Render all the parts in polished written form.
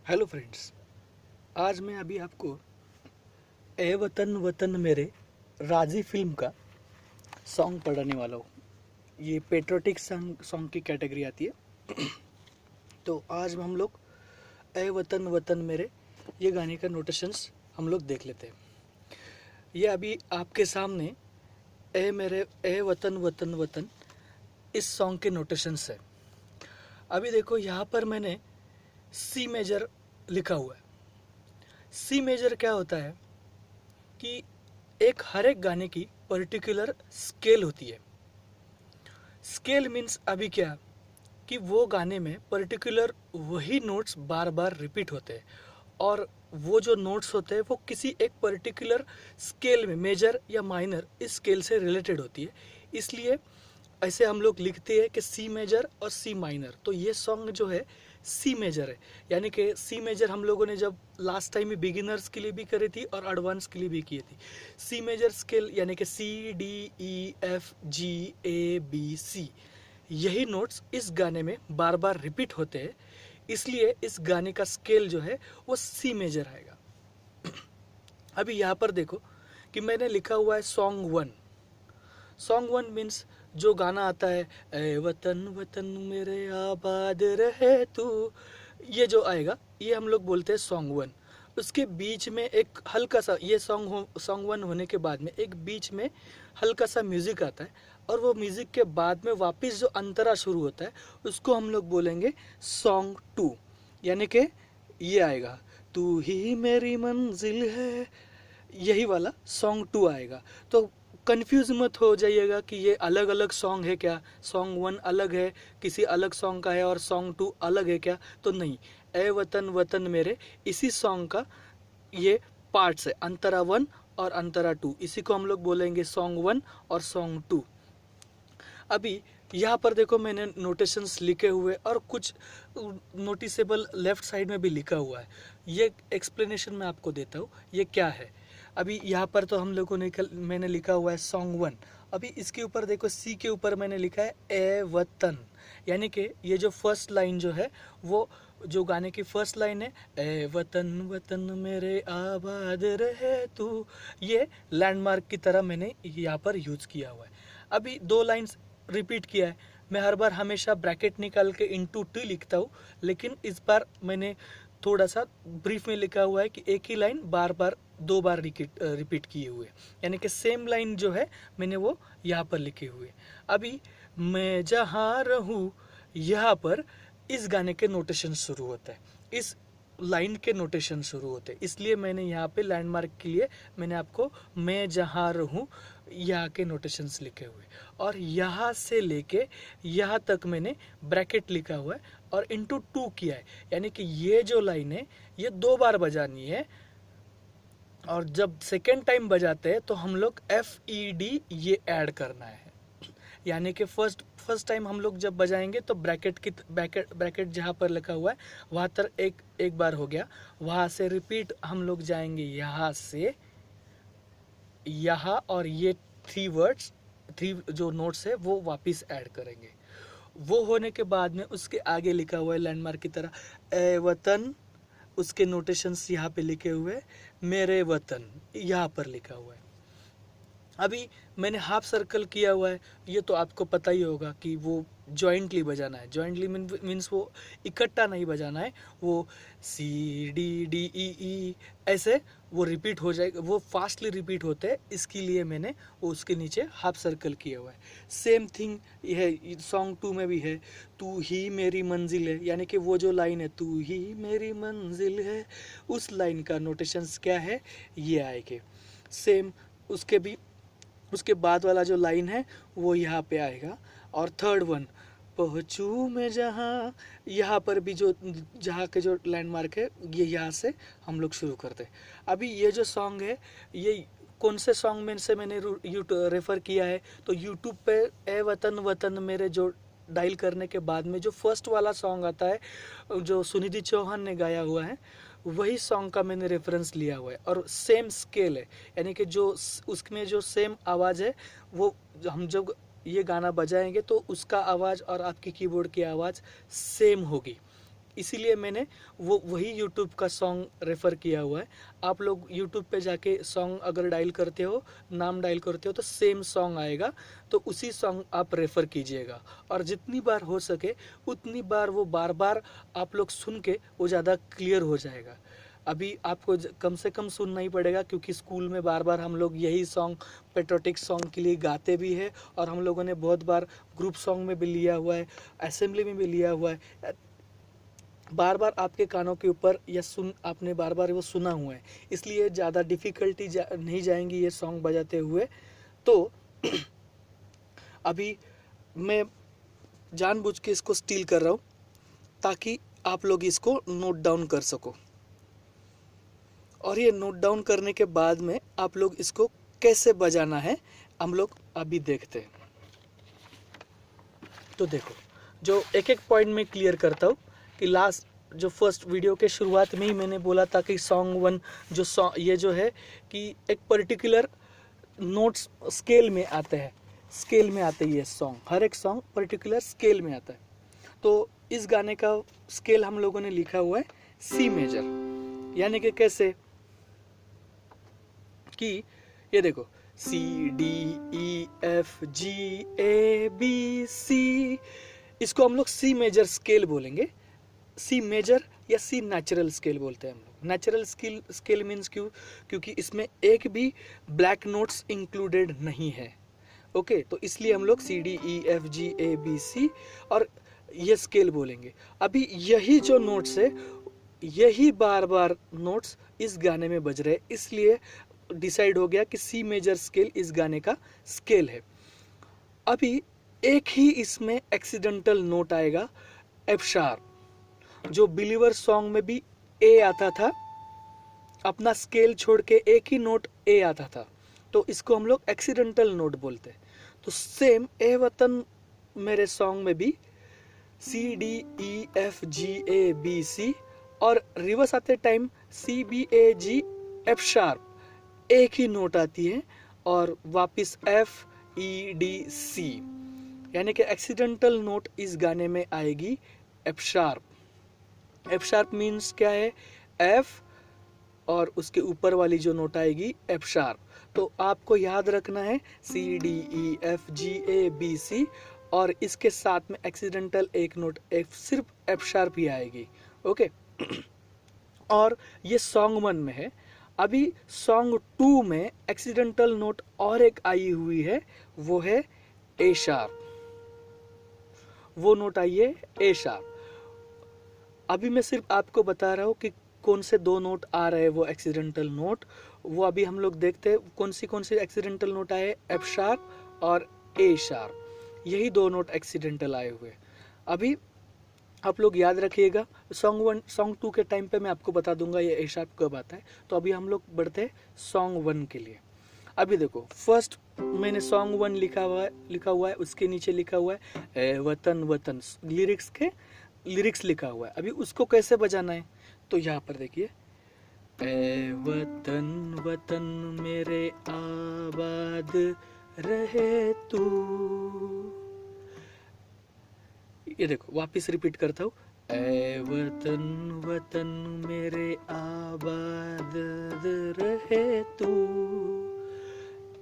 Hello friends. आज मैं अभी आपको ए वतन वतन मेरे राजी फिल्म का सॉन्ग पढ़ाने वाला हूँ। ये पेट्रोटिक सॉन्ग की कैटेगरी आती है। तो आज हम लोग ए वतन वतन मेरे ये गाने का नोटेशंस हम लोग देख लेते हैं। ये अभी आपके सामने ए मेरे ए वतन वतन वतन इस सॉन्ग के नोटेशंस है। अभी देखो यहाँ पर मैंने सी मेजर लिखा हुआ है। सी मेजर क्या होता है कि हर एक गाने की पर्टिकुलर स्केल होती है। स्केल मीन्स अभी क्या कि वो गाने में पर्टिकुलर वही नोट्स बार बार रिपीट होते हैं और वो जो नोट्स होते हैं वो किसी एक पर्टिकुलर स्केल में मेजर या माइनर इस स्केल से रिलेटेड होती है। इसलिए ऐसे हम लोग लिखते हैं कि सी मेजर और सी माइनर। तो ये सॉन्ग जो है सी मेजर है, यानी कि सी मेजर हम लोगों ने जब लास्ट टाइम में बिगिनर्स के लिए भी करी थी और एडवांस के लिए भी की थी। सी मेजर स्केल यानी कि C D E F G A B C, यही नोट्स इस गाने में बार बार रिपीट होते हैं। इसलिए इस गाने का स्केल जो है वो सी मेजर आएगा। अभी यहाँ पर देखो कि मैंने लिखा हुआ है song one. Song one means जो गाना आता है ए वतन वतन मेरे आबाद रहे तू, ये जो आएगा ये हम लोग बोलते हैं सॉन्ग वन। उसके बीच में एक हल्का सा ये सॉन्ग वन होने के बाद में एक बीच में हल्का सा म्यूज़िक आता है और वो म्यूज़िक के बाद में वापस जो अंतरा शुरू होता है उसको हम लोग बोलेंगे सॉन्ग टू। यानी कि ये आएगा तू ही मेरी मंजिल है, यही वाला सॉन्ग टू आएगा। तो कंफ्यूज मत हो जाइएगा कि ये अलग अलग सॉन्ग है क्या, सॉन्ग वन अलग है किसी अलग सॉन्ग का है और सॉन्ग टू अलग है क्या। तो नहीं, ए वतन वतन मेरे इसी सॉन्ग का ये पार्ट्स है, अंतरा वन और अंतरा टू, इसी को हम लोग बोलेंगे सॉन्ग वन और सॉन्ग टू। अभी यहाँ पर देखो मैंने नोटेशंस लिखे हुए और कुछ नोटिसेबल लेफ्ट साइड में भी लिखा हुआ है। ये एक्सप्लेनेशन मैं आपको देता हूँ ये क्या है। अभी यहाँ पर तो हम लोगों ने मैंने लिखा हुआ है सॉन्ग वन। अभी इसके ऊपर देखो सी के ऊपर मैंने लिखा है ए वतन, यानी कि ये जो फर्स्ट लाइन जो है वो जो गाने की फर्स्ट लाइन है ए वतन वतन मेरे आबाद रहे तू, ये लैंडमार्क की तरह मैंने यहाँ पर यूज़ किया हुआ है। अभी दो लाइन्स रिपीट किया है। मैं हर बार हमेशा ब्रैकेट निकाल के इंटू टी लिखता हूँ, लेकिन इस बार मैंने थोड़ा सा ब्रीफ में लिखा हुआ है कि एक ही लाइन बार बार दो बार रिपीट किए हुए, यानी कि सेम लाइन जो है मैंने वो यहाँ पर लिखे हुए। अभी मैं जहाँ रहूँ, यहाँ पर इस गाने के नोटेशन शुरू होता है, इस लाइन के नोटेशन शुरू होते हैं। इसलिए मैंने यहाँ पे लैंडमार्क के लिए मैंने आपको मैं जहाँ रहूँ यहाँ के नोटेशंस लिखे हुए और यहाँ से लेके यहाँ तक मैंने ब्रैकेट लिखा हुआ है और इंटू टू किया है, यानी कि ये जो लाइन है ये दो बार बजानी है और जब सेकेंड टाइम बजाते हैं तो हम लोग एफ ई डी ये ऐड करना है। यानी कि फर्स्ट टाइम हम लोग जब बजाएंगे तो ब्रैकेट जहाँ पर लिखा हुआ है वहाँ तक एक बार हो गया, वहाँ से रिपीट हम लोग जाएंगे यहाँ से यहाँ और ये थ्री जो नोट्स है वो वापस ऐड करेंगे। वो होने के बाद में उसके आगे लिखा हुआ है लैंडमार्क की तरह ए वतन, उसके नोटेशंस यहाँ पे लिखे हुए मेरे वतन यहाँ पर लिखा हुआ है। अभी मैंने हाफ सर्कल किया हुआ है, ये तो आपको पता ही होगा कि वो जॉइंटली बजाना है। जॉइंटली मीन्स वो इकट्ठा नहीं बजाना है, वो सी डी डी ई ई ऐसे वो रिपीट हो जाएगा, वो फास्टली रिपीट होते हैं। इसके लिए मैंने वो उसके नीचे हाफ सर्कल किया हुआ है। सेम थिंग है सॉन्ग टू में भी है, तू ही मेरी मंजिल है, यानी कि वो जो लाइन है तू ही मेरी मंजिल है, उस लाइन का नोटेशंस क्या है ये आएंगे। सेम उसके बाद वाला जो लाइन है वो यहाँ पे आएगा। और थर्ड वन पहुँचूँ मैं जहाँ, यहाँ पर भी जो जहाँ के जो लैंडमार्क है ये यहाँ से हम लोग शुरू करते हैं। अभी ये जो सॉन्ग है ये कौन से सॉन्ग में से मैंने रेफ़र किया है, तो यूट्यूब पे ए वतन वतन मेरे जो डायल करने के बाद में जो फर्स्ट वाला सॉन्ग आता है जो सुनिधि चौहान ने गाया हुआ है, वही सॉन्ग का मैंने रेफरेंस लिया हुआ है और सेम स्केल है, यानी कि जो उसमें जो सेम आवाज़ है वो हम जब ये गाना बजाएंगे तो उसका आवाज़ और आपकी कीबोर्ड की आवाज़ सेम होगी। इसीलिए मैंने वही YouTube का सॉन्ग रेफ़र किया हुआ है। आप लोग YouTube पे जाके सॉन्ग अगर डायल करते हो, नाम डायल करते हो तो सेम सॉन्ग आएगा, तो उसी सॉन्ग आप रेफ़र कीजिएगा। और जितनी बार हो सके उतनी बार वो बार बार आप लोग सुन के वो ज़्यादा क्लियर हो जाएगा। अभी आपको कम से कम सुनना ही पड़ेगा, क्योंकि स्कूल में बार बार हम लोग यही सॉन्ग पेट्रोटिक सॉन्ग के लिए गाते भी है, और हम लोगों ने बहुत बार ग्रुप सॉन्ग में भी लिया हुआ है, असेंबली में भी लिया हुआ है। बार बार आपके कानों के ऊपर या आपने बार बार वो सुना हुआ है, इसलिए ज़्यादा डिफ़िकल्टी नहीं जाएंगी ये सॉन्ग बजाते हुए। तो अभी मैं जानबूझ के इसको स्टील कर रहा हूँ ताकि आप लोग इसको नोट डाउन कर सको, और ये नोट डाउन करने के बाद में आप लोग इसको कैसे बजाना है हम लोग अभी देखते हैं। तो देखो, जो एक एक पॉइंट में क्लियर करता हूँ कि लास्ट जो फर्स्ट वीडियो के शुरुआत में ही मैंने बोला था कि सॉन्ग 1 जो सॉन्ग ये जो है कि एक पर्टिकुलर नोट्स स्केल में आते हैं, स्केल में आते ही ये सॉन्ग, हर एक सॉन्ग पर्टिकुलर स्केल में आता है। तो इस गाने का स्केल हम लोगों ने लिखा हुआ है सी मेजर, यानी कि कैसे कि ये देखो C D E F G A B C, इसको हम लोग सी मेजर स्केल बोलेंगे। सी मेजर या सी नेचुरल स्केल बोलते हैं हम लोग। नेचुरल स्केल मीन्स क्योंकि इसमें एक भी ब्लैक नोट्स इंक्लूडेड नहीं है। ओके, तो इसलिए हम लोग C D E F G A B C और ये स्केल बोलेंगे। अभी यही जो नोट्स है, यही बार बार नोट्स इस गाने में बज रहे हैं, इसलिए डिसाइड हो गया कि सी मेजर स्केल इस गाने का स्केल है। अभी एक ही इसमें एक्सीडेंटल नोट आएगा, एफ शार्प, जो बिलीवर सॉन्ग में भी ए आता था, अपना स्केल छोड़ के एक ही नोट ए आता था, तो इसको हम लोग एक्सीडेंटल नोट बोलते हैं। तो सेम ए वतन मेरे सॉन्ग में भी C D E F G A B C, और रिवर्स आते time C B A G F sharp एक ही नोट आती है, और वापस एफ ई डी सी, यानी कि एक्सीडेंटल नोट इस गाने में आएगी F sharp. F sharp means क्या है, एफ और उसके ऊपर वाली जो नोट आएगी एफ शार्प। तो आपको याद रखना है C D E F G A B C, और इसके साथ में एक्सीडेंटल एक नोट एफ, सिर्फ एफ शार्प ही आएगी। ओके और ये सॉन्ग 1 में है। अभी सॉन्ग 2 में एक्सीडेंटल नोट और एक आई हुई है, वो है ए शार्प, वो नोट आई है ए शार्प। अभी मैं सिर्फ आपको बता रहा हूँ कि कौन से 2 नोट आ रहे हैं वो एक्सीडेंटल नोट, वो अभी हम लोग देखते हैं कौन सी एक्सीडेंटल नोट आए, एफ शार्प और ए शार्प, यही 2 नोट एक्सीडेंटल आए हुए। अभी आप लोग याद रखिएगा, सॉन्ग 2 के टाइम पे मैं आपको बता दूंगा ये ए शार्प कब आता है। तो अभी हम लोग बढ़ते हैं सॉन्ग 1 के लिए। अभी देखो, फर्स्ट मैंने सॉन्ग 1 लिखा हुआ है, उसके नीचे लिखा हुआ है ए वतन वतन, लिरिक्स लिखा हुआ है। अभी उसको कैसे बजाना है, तो यहाँ पर देखिए, ए वतन वतन मेरे आबाद रहे तू, ये देखो वापिस रिपीट करता हूँ, ए वतन वतन मेरे आबाद रहे तू,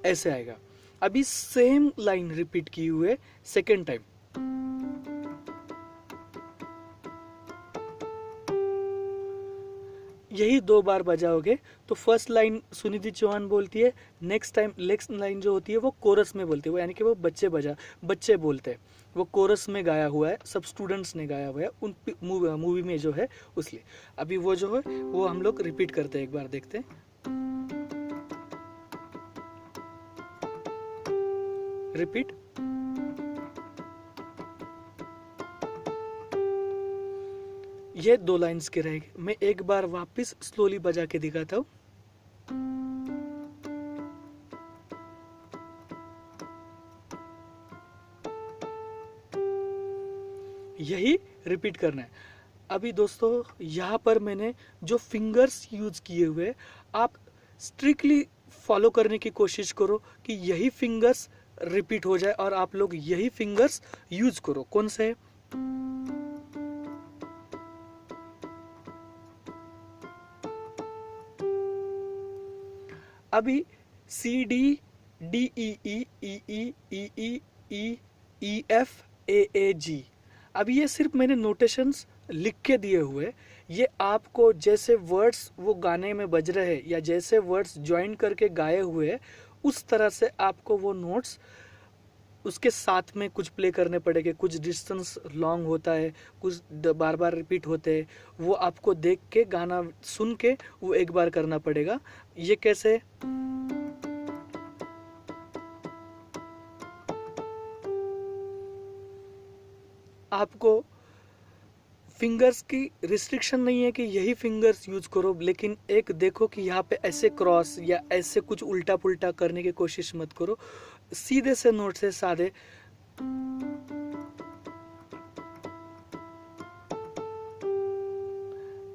ऐसे आएगा। अभी सेम लाइन रिपीट की हुए सेकेंड टाइम, यही 2 बार बजाओगे तो फर्स्ट लाइन सुनिधि चौहान बोलती है, नेक्स्ट लाइन जो होती है वो कोरस में बोलती है, वो यानी कि वो बच्चे बोलते हैं, वो कोरस में गाया हुआ है, सब स्टूडेंट्स ने गाया हुआ है उन मूवी में जो है, उसलिए अभी वो जो है वो हम लोग रिपीट करते हैं, एक बार देखते हैं। रिपीट, ये 2 लाइन्स के रहेंगे। मैं एक बार वापस स्लोली बजा के दिखाता हूँ। यही रिपीट करना है। अभी दोस्तों यहाँ पर मैंने जो फिंगर्स यूज किए हुए, आप स्ट्रिक्टली फॉलो करने की कोशिश करो कि यही फिंगर्स रिपीट हो जाए और आप लोग यही फिंगर्स यूज करो। कौन से? अभी C D D E E E E E E E E F A A G, अभी ये सिर्फ मैंने नोटेशंस लिख के दिए हुए, ये आपको जैसे वर्ड्स वो गाने में बज रहे हैं या जैसे वर्ड्स ज्वाइन करके गाए हुए उस तरह से आपको वो नोट्स उसके साथ में कुछ प्ले करने पड़ेंगे। कुछ डिस्टेंस लॉन्ग होता है, कुछ बार बार रिपीट होते हैं, वो आपको देख के गाना सुन के वो एक बार करना पड़ेगा। ये कैसे, आपको फिंगर्स की रिस्ट्रिक्शन नहीं है कि यही फिंगर्स यूज करो, लेकिन एक देखो कि यहाँ पे ऐसे क्रॉस या ऐसे कुछ उल्टा पुल्टा करने की कोशिश मत करो। सीधे से नोट से साधे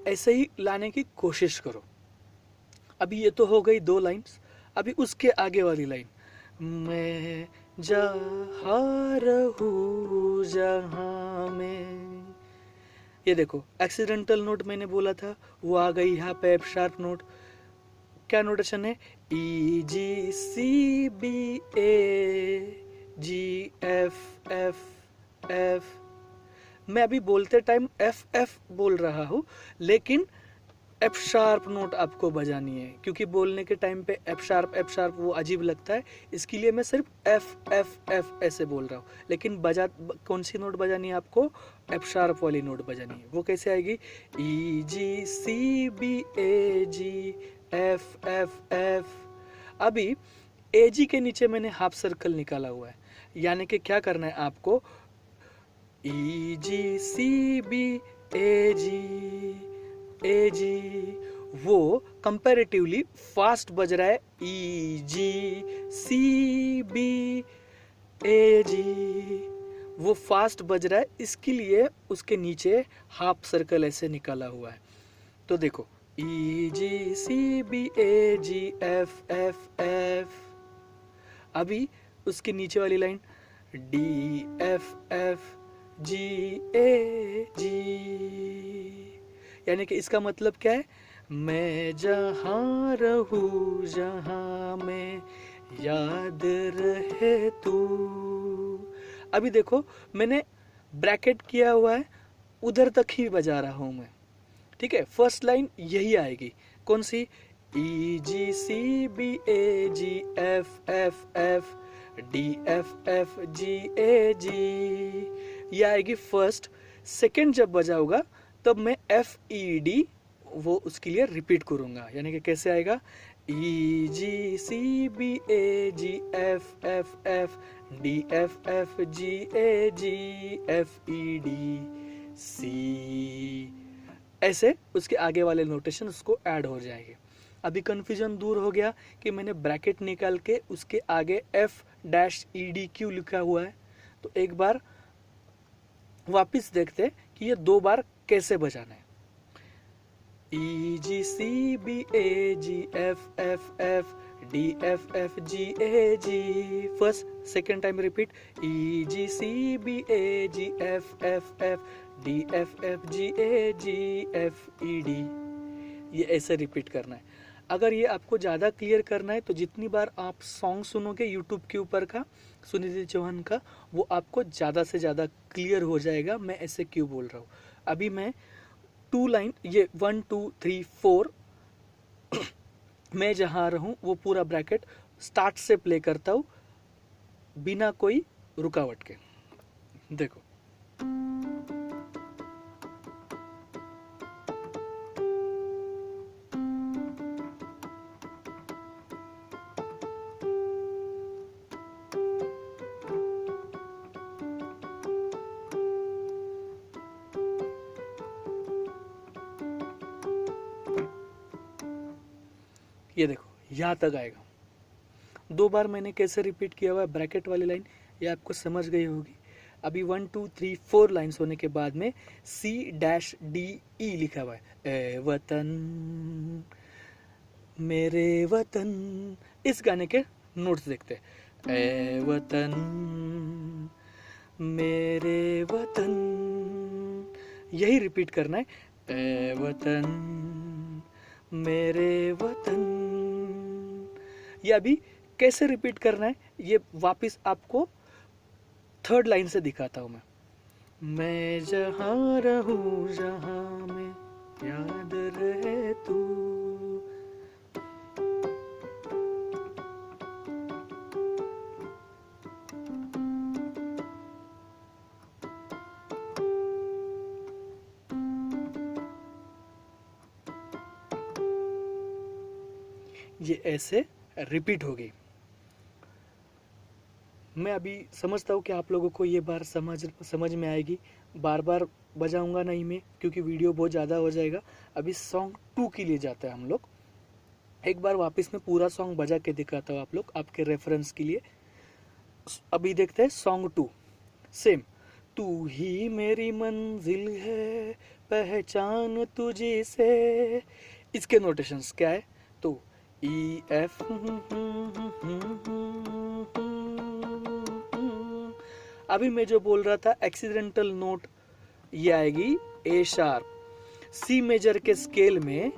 ऐसे ही लाने की कोशिश करो। अभी ये तो हो गई 2 लाइन्स। अभी उसके आगे वाली लाइन, मैं जहाँ रहूं जहाँ में, ये देखो एक्सीडेंटल नोट मैंने बोला था वो आ गई यहाँ पे एफ शार्प नोट। क्या नोटेशन है, E G C B A G F F F. मैं अभी बोलते टाइम एफ एफ बोल रहा हूँ, लेकिन एफ शार्प नोट आपको बजानी है, क्योंकि बोलने के टाइम पे एफ शार्प वो अजीब लगता है, इसके लिए मैं सिर्फ एफ एफ एफ ऐसे बोल रहा हूँ। लेकिन कौन सी नोट बजानी है आपको, एफ शार्प वाली नोट बजानी है। वो कैसे आएगी, ई G C B A G F F F. अभी ए जी के नीचे मैंने हाफ सर्कल निकाला हुआ है, यानी कि क्या करना है आपको, ई जी सी बी ए जी, वो कंपैरेटिवली फास्ट बज रहा है, E G C B A जी, वो फास्ट बज रहा है, इसके लिए उसके नीचे हाफ सर्कल ऐसे निकाला हुआ है। तो देखो E G C B A G F F F. अभी उसके नीचे वाली line, D F F G A G, यानी कि इसका मतलब क्या है, मैं जहाँ रहूँ जहाँ में याद रहे तू। अभी देखो मैंने ब्रैकेट किया हुआ है, उधर तक ही बजा रहा हूँ मैं, ठीक है। फर्स्ट लाइन यही आएगी, कौन सी, E G C B A G F F F D F F G A G, ये आएगी फर्स्ट। सेकंड जब बजाऊंगा तब मैं एफ ई डी वो उसके लिए रिपीट करूंगा, यानी कि कैसे आएगा, E G C B A G F F F D F F G A G F E D C, ऐसे उसके आगे वाले नोटेशन उसको ऐड हो जाएंगे। अभी कंफ्यूजन दूर हो गया कि मैंने ब्रैकेट निकाल के उसके आगे एफ डैश ई डी क्यों लिखा हुआ है। तो एक बार वापिस देखते कि ये 2 बार कैसे बजाना है, E G C B A G F F F D F F G A G. First second time repeat, E G C B A G F F F D F F G A G F E D, ये ऐसे repeat करना है। अगर ये आपको ज़्यादा clear करना है तो जितनी बार आप सॉन्ग सुनोगे यूट्यूब के ऊपर का सुनिधि चौहान का, वो आपको ज़्यादा से ज़्यादा क्लियर हो जाएगा मैं ऐसे क्यों बोल रहा हूँ। अभी मैं 2 लाइन, ये 1 2 3 4 मैं जहाँ रहूँ वो पूरा ब्रैकेट स्टार्ट से प्ले करता हूँ बिना कोई रुकावट के। देखो ये देखो यहाँ तक आएगा। 2 बार मैंने कैसे रिपीट किया हुआ है ब्रैकेट वाली लाइन, ये आपको समझ गई होगी। अभी 1 2 3 4 लाइन्स होने के बाद में सी डैश डी ई लिखा हुआ है, ए वतन मेरे वतन। इस गाने के नोट्स देखते हैं, ए वतन मेरे वतन, यही रिपीट करना है, ए वतन मेरे वतन। ये अभी कैसे रिपीट करना है ये वापस आपको थर्ड लाइन से दिखाता हूँ मैं जहाँ रहूँ जहाँ में याद रहे तू। ये ऐसे रिपीट होगी। मैं अभी समझता हूँ कि आप लोगों को ये बार समझ में आएगी। बार बार बजाऊंगा नहीं मैं, क्योंकि वीडियो बहुत ज़्यादा हो जाएगा। अभी सॉन्ग 2 के लिए जाता है हम लोग। एक बार वापस में पूरा सॉन्ग बजा के दिखाता हूँ आप लोग आपके रेफरेंस के लिए। अभी देखते हैं सॉन्ग 2। सेम, तू ही मेरी मंजिल है पहचान तुझी से। इसके नोटेशंस क्या है? तो ई एफ, अभी मैं जो बोल रहा था एक्सीडेंटल नोट ये आएगी ए शार्प। सी मेजर के स्केल में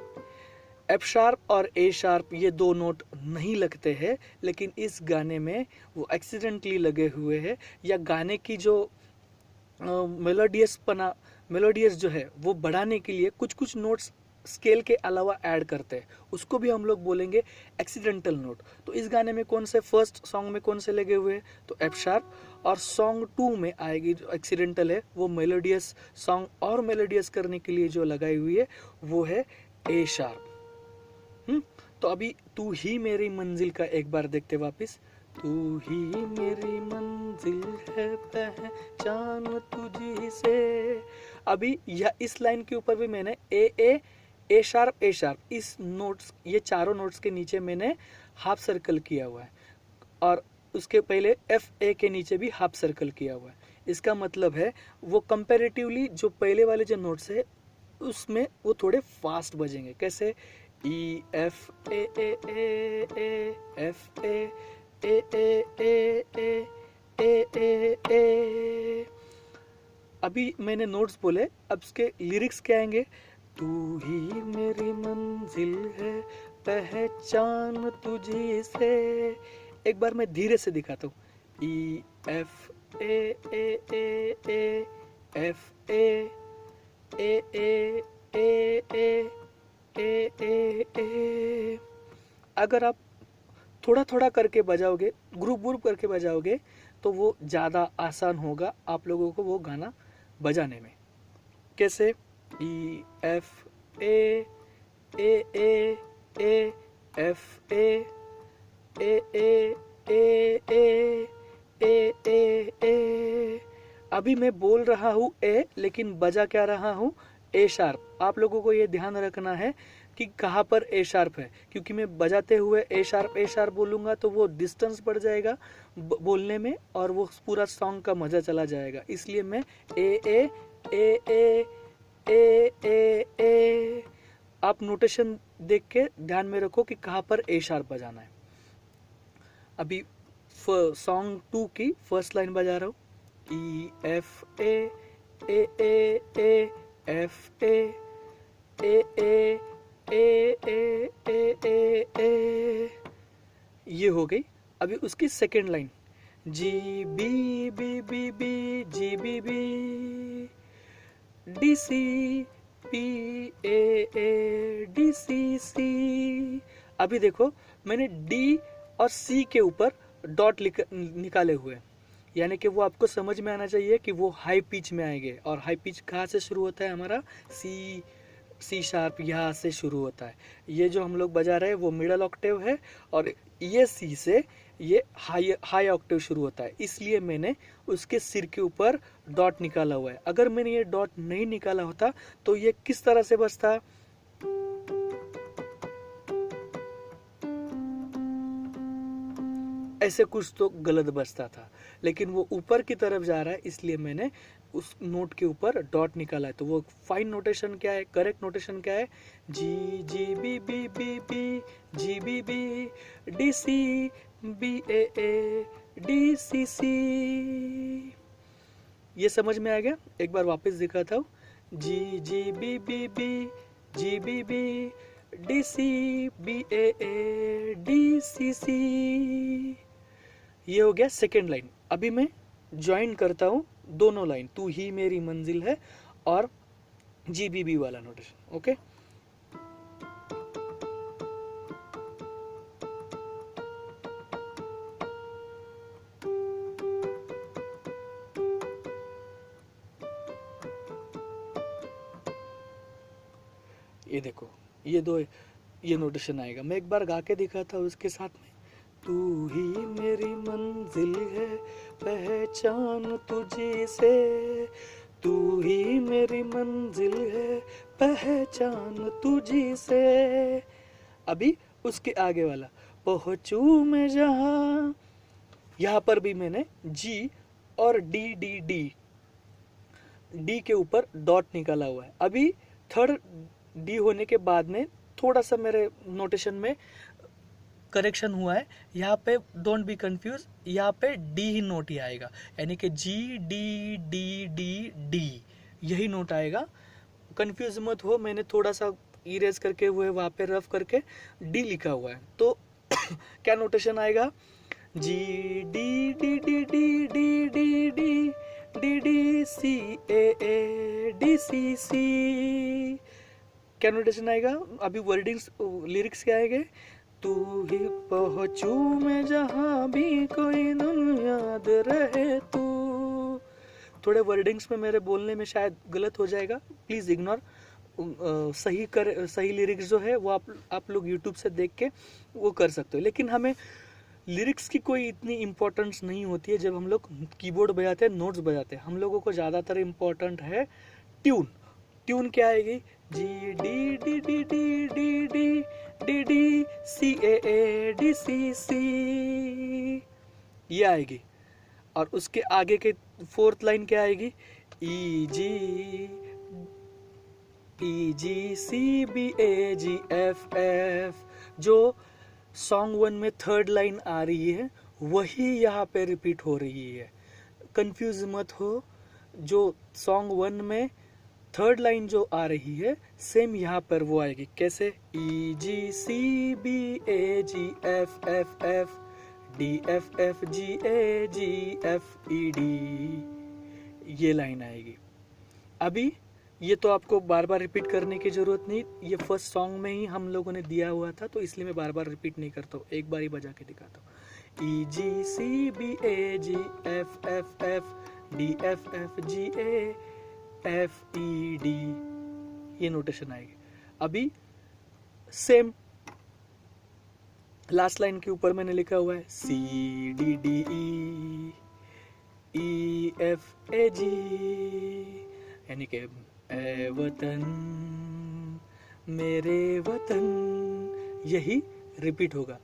एफ शार्प और ए शार्प ये दो नोट नहीं लगते हैं, लेकिन इस गाने में वो एक्सीडेंटली लगे हुए हैं, या गाने की जो मेलोडियस जो है वो बढ़ाने के लिए कुछ कुछ नोट्स स्केल के अलावा ऐड करते हैं, उसको भी हम लोग बोलेंगे एक्सीडेंटल नोट। तो इस गाने में कौन से, फर्स्ट सॉन्ग में कौन से लगे हुए हैं? तो एफ शार्प। और सॉन्ग 2 में आएगी जो एक्सीडेंटल है वो मेलोडियस सॉन्ग और मेलोडियस करने के लिए जो लगाई हुई है वो है ए शार्प। तो अभी तू ही मेरी मंजिल का एक बार देखते वापस। तू ही मेरी मंजिल है पहचान तुझी से। अभी यह इस लाइन के ऊपर भी मैंने ए शार्प इस नोट्स, ये चारों नोट्स के नीचे मैंने हाफ सर्कल किया हुआ है, और उसके पहले एफ ए के नीचे भी हाफ सर्कल किया हुआ है। इसका मतलब है वो कंपैरेटिवली जो पहले वाले जो नोट्स है उसमें वो थोड़े फास्ट बजेंगे। कैसे? E F A A A A F A A A A A A A. अभी मैंने नोट्स बोले, अब इसके लिरिक्स क्या आएंगे? तू ही मेरी मंजिल है पहचान तुझी से। एक बार मैं धीरे से दिखाता हूँ। E F A A A A F A A A A A A A A. अगर आप थोड़ा थोड़ा करके बजाओगे, ग्रुप करके बजाओगे, तो वो ज़्यादा आसान होगा आप लोगों को वो गाना बजाने में। कैसे? E F A A A A F A A A A A A A A. अभी मैं बोल रहा हूँ ए, लेकिन बजा क्या रहा हूँ? ए शार्प। आप लोगों को ये ध्यान रखना है कि कहाँ पर ए शार्प है, क्योंकि मैं बजाते हुए ए शार्प बोलूँगा तो वो डिस्टेंस बढ़ जाएगा बोलने में, और वो पूरा सॉन्ग का मज़ा चला जाएगा। इसलिए मैं ए A A A A A ए। आप नोटेशन देख के ध्यान में रखो कि कहाँ पर ए शार्प बजाना है। अभी सॉन्ग 2 की फर्स्ट लाइन बजा रहा हूँ। E F A A A A F A A A A A A A A. ये हो गई। अभी उसकी second line, G B B B B G B B D C P A D C C. अभी देखो मैंने D और सी के ऊपर डॉट निकाले हुए, यानी कि वो आपको समझ में आना चाहिए कि वो हाई पिच में आएंगे। और हाई पिच कहाँ से शुरू होता है? हमारा सी शार्प यहाँ से शुरू होता है। ये जो हम लोग बजा रहे हैं वो मिडल ऑक्टेव है, और ये सी से ये हाई ऑक्टेव शुरू होता है। इसलिए मैंने उसके सिर के ऊपर डॉट निकाला हुआ है। अगर मैंने ये डॉट नहीं निकाला होता तो ये किस तरह से बजता? ऐसे कुछ तो गलत बजता था, लेकिन वो ऊपर की तरफ जा रहा है, इसलिए मैंने उस नोट के ऊपर डॉट निकाला है। तो वो फाइन नोटेशन क्या है, करेक्ट नोटेशन क्या है? G G B B B B G B B D C B A D C C. ये समझ में आ गया? एक बार वापस दिखाता हूँ। G G B B B G B B D C B A D C C. ये हो गया सेकेंड लाइन। अभी मैं ज्वाइन करता हूँ दोनों लाइन, तू ही मेरी मंजिल है और जी बी बी वाला नोटेशन। ओके, ये देखो, ये नोटेशन आएगा। मैं एक बार गा के दिखाता हूँ उसके साथ में। तू ही मेरी मंजिल है, पहचान तुझी से, तू ही मेरी मंजिल है, पहचान तुझी से। अभी उसके आगे वाला, पहुंचू मैं जहां, यहाँ पर भी मैंने जी और डी डी डी डी के ऊपर डॉट निकाला हुआ है। अभी थर्ड डी होने के बाद में थोड़ा सा मेरे नोटेशन में करेक्शन हुआ है। यहाँ पे डोंट बी कंफ्यूज, यहाँ पे डी ही नोट ही आएगा, यानी कि जी डी डी डी डी यही नोट आएगा। कंफ्यूज मत हो, मैंने थोड़ा सा इरेज करके हुए वहाँ पे रफ करके डी लिखा हुआ है। तो क्या नोटेशन आएगा, G D D D D D D D D D C A D C C. क्या नोटेशन आएगा? अभी वर्डिंग्स लिरिक्स क्या आएंगे, तू ही पहुंचू मैं जहां भी कोई दुम याद रहे तू। थोड़े वर्डिंग्स में मेरे बोलने में शायद गलत हो जाएगा, प्लीज इग्नोर। सही लिरिक्स जो है वो आप लोग यूट्यूब से देख के वो कर सकते हो। लेकिन हमें लिरिक्स की कोई इतनी इम्पोर्टेंस नहीं होती है जब हम लोग कीबोर्ड बजाते हैं, नोट्स बजाते हैं। हम लोगों को ज़्यादातर इम्पोर्टेंट है ट्यून। ट्यून क्या आएगी, G D D D D D D D D C A D C C, ये आएगी। और उसके आगे के फोर्थ लाइन क्या आएगी, ई G C B A G F F. जो सॉन्ग 1 में थर्ड लाइन आ रही है वही यहाँ पे रिपीट हो रही है, कंफ्यूज मत हो। जो सॉन्ग 1 में थर्ड लाइन जो आ रही है सेम यहाँ पर वो आएगी। कैसे, E G C B A G F F F D F F G A G F E D, ये लाइन आएगी। अभी ये तो आपको बार बार रिपीट करने की जरूरत नहीं, ये फर्स्ट सॉन्ग में ही हम लोगों ने दिया हुआ था, तो इसलिए मैं बार बार रिपीट नहीं करता हूँ, एक बार ही बजा के दिखाता हूँ। E G C B A G F F F D F F G A F E D, ये नोटेशन आएगी। अभी सेम लास्ट लाइन के ऊपर मैंने लिखा हुआ है C D D E F A G, यानी कि ए वतन मेरे वतन, यही रिपीट होगा।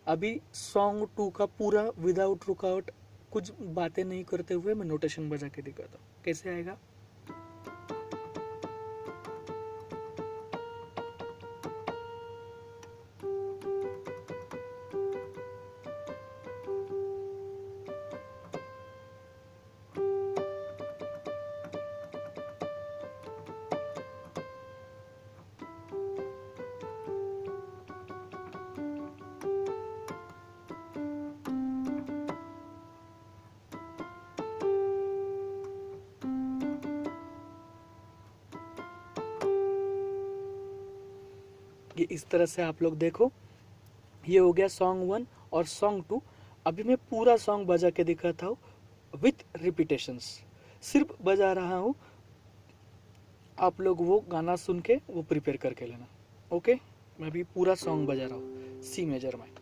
अभी सॉन्ग 2 का पूरा विदाउट रुकावट कुछ बातें नहीं करते हुए मैं नोटेशन बजा के दिखाता हूँ, कैसे आएगा। ये इस तरह से आप लोग देखो, ये हो गया सॉन्ग 1 और सॉन्ग 2। अभी मैं पूरा सॉन्ग बजा के दिखाता हूँ विथ रिपीटेशंस, सिर्फ बजा रहा हूँ, आप लोग वो गाना सुन के वो प्रिपेयर करके लेना। ओके, मैं अभी पूरा सॉन्ग बजा रहा हूँ सी मेजर में।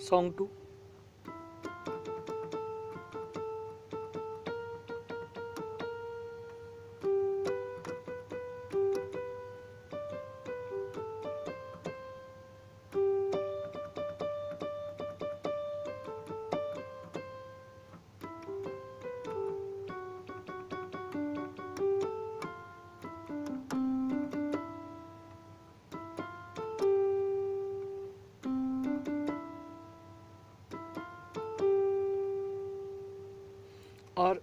सॉन्ग 2, और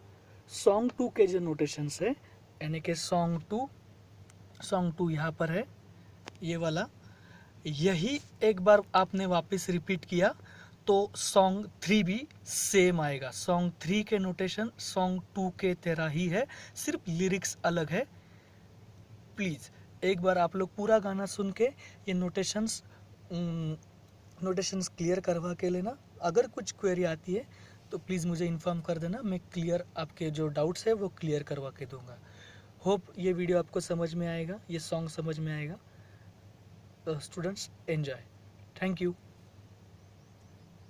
सॉन्ग 2 के जो नोटेशंस है, यानी कि सॉन्ग टू यहाँ पर है, ये वाला, यही एक बार आपने वापस रिपीट किया तो सॉन्ग 3 भी सेम आएगा। सॉन्ग 3 के नोटेशन सॉन्ग 2 के तरह ही है, सिर्फ लिरिक्स अलग है। प्लीज़ एक बार आप लोग पूरा गाना सुन के ये नोटेशंस क्लियर करवा के लेना। अगर कुछ क्वेरी आती है तो प्लीज़ मुझे इन्फॉर्म कर देना, मैं क्लियर आपके जो डाउट्स है वो क्लियर करवा के दूंगा। होप ये वीडियो आपको समझ में आएगा, ये सॉन्ग समझ में आएगा। Students enjoy. Thank you.